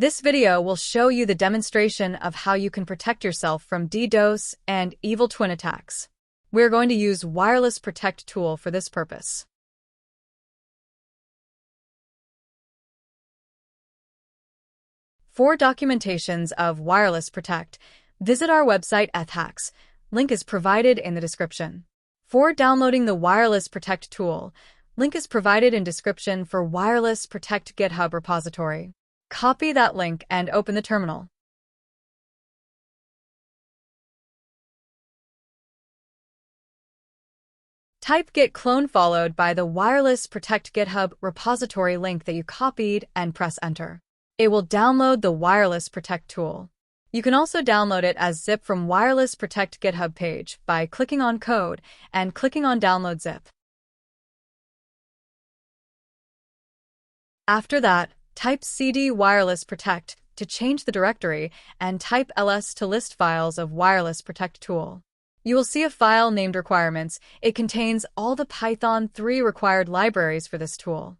This video will show you the demonstration of how you can protect yourself from DDoS and evil twin attacks. We're going to use Wireless Protect tool for this purpose. For documentations of Wireless Protect, visit our website Ethhacks. Link is provided in the description. For downloading the Wireless Protect tool, link is provided in description for Wireless Protect GitHub repository. Copy that link and open the terminal. Type git clone followed by the Wireless Protect GitHub repository link that you copied and press enter. It will download the Wireless Protect tool. You can also download it as zip from Wireless Protect GitHub page by clicking on code and clicking on download zip. After that, type cd Wireless Protect to change the directory and type ls to list files of Wireless Protect tool. You will see a file named requirements. It contains all the Python 3 required libraries for this tool.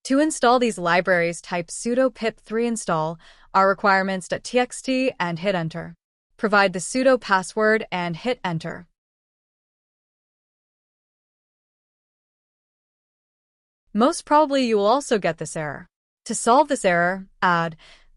To install these libraries, type sudo pip3 install our requirements.txt and hit enter. Provide the sudo password and hit enter. Most probably you will also get this error. To solve this error, add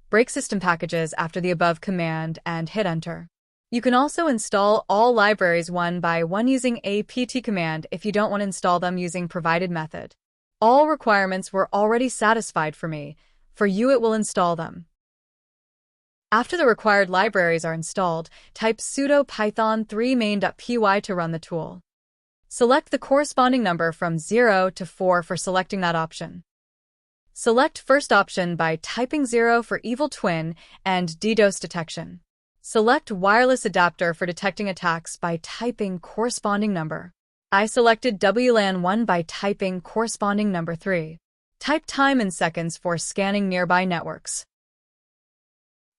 break system packages after the above command and hit enter. You can also install all libraries one by one using apt command if you don't want to install them using provided method. All requirements were already satisfied for me. For you, it will install them. After the required libraries are installed, type sudo python3 main.py to run the tool. Select the corresponding number from 0 to 4 for selecting that option. Select first option by typing 0 for evil twin and DDoS detection. Select wireless adapter for detecting attacks by typing corresponding number. I selected WLAN 1 by typing corresponding number 3. Type time in seconds for scanning nearby networks.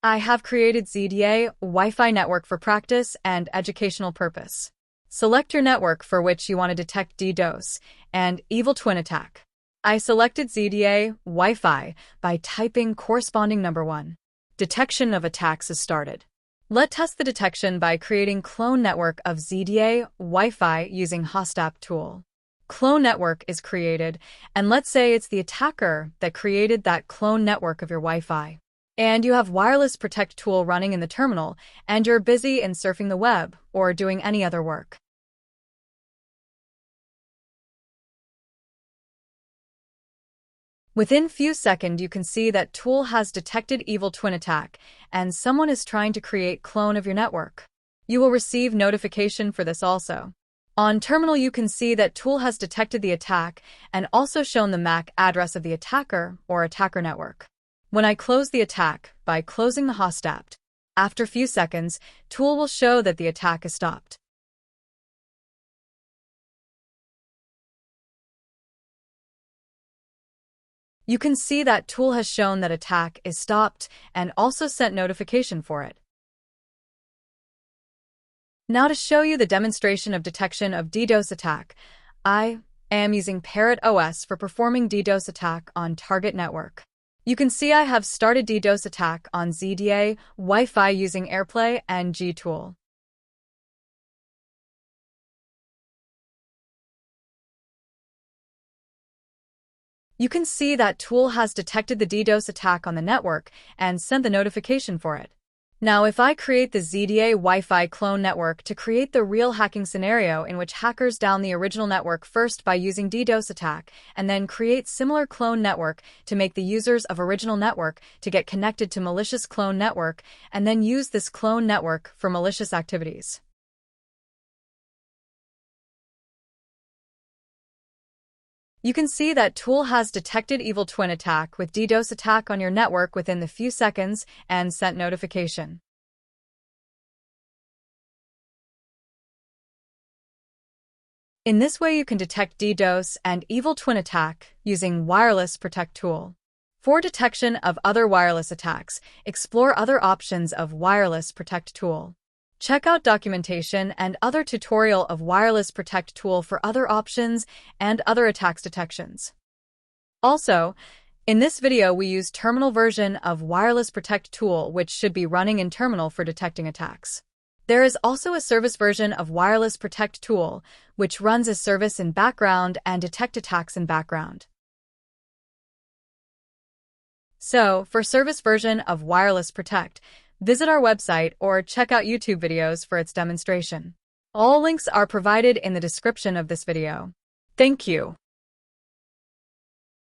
I have created ZDA Wi-Fi network for practice and educational purpose. Select your network for which you want to detect DDoS and evil twin attack. I selected ZDA Wi-Fi by typing corresponding number 1. Detection of attacks is started. Let's test the detection by creating clone network of ZDA Wi-Fi using hostapp tool. Clone network is created, and let's say it's the attacker that created that clone network of your Wi-Fi. And you have Wireless Protect tool running in the terminal, and you're busy in surfing the web or doing any other work. Within few seconds, you can see that tool has detected evil twin attack, and someone is trying to create clone of your network. You will receive notification for this also. On terminal, you can see that tool has detected the attack and also shown the MAC address of the attacker or attacker network. When I close the attack by closing the hostapp, after few seconds, tool will show that the attack is stopped. You can see that tool has shown that attack is stopped and also sent notification for it. Now to show you the demonstration of detection of DDoS attack, I am using Parrot OS for performing DDoS attack on target network. You can see I have started DDoS attack on ZDA Wi-Fi using AirPlay and G-Tool. You can see that tool has detected the DDoS attack on the network and sent the notification for it. Now, if I create the ZDA Wi-Fi clone network to create the real hacking scenario in which hackers down the original network first by using DDoS attack and then create similar clone network to make the users of original network to get connected to malicious clone network and then use this clone network for malicious activities. You can see that tool has detected evil twin attack with DDoS attack on your network within the few seconds and sent notification. In this way, you can detect DDoS and evil twin attack using Wireless Protect tool. For detection of other wireless attacks, explore other options of Wireless Protect tool. Check out documentation and other tutorial of Wireless Protect tool for other options and other attacks detections. Also, in this video we use terminal version of Wireless Protect tool which should be running in terminal for detecting attacks. There is also a service version of Wireless Protect tool which runs as service in background and detect attacks in background. So, for service version of Wireless Protect, visit our website or check out YouTube videos for its demonstration. All links are provided in the description of this video. Thank you.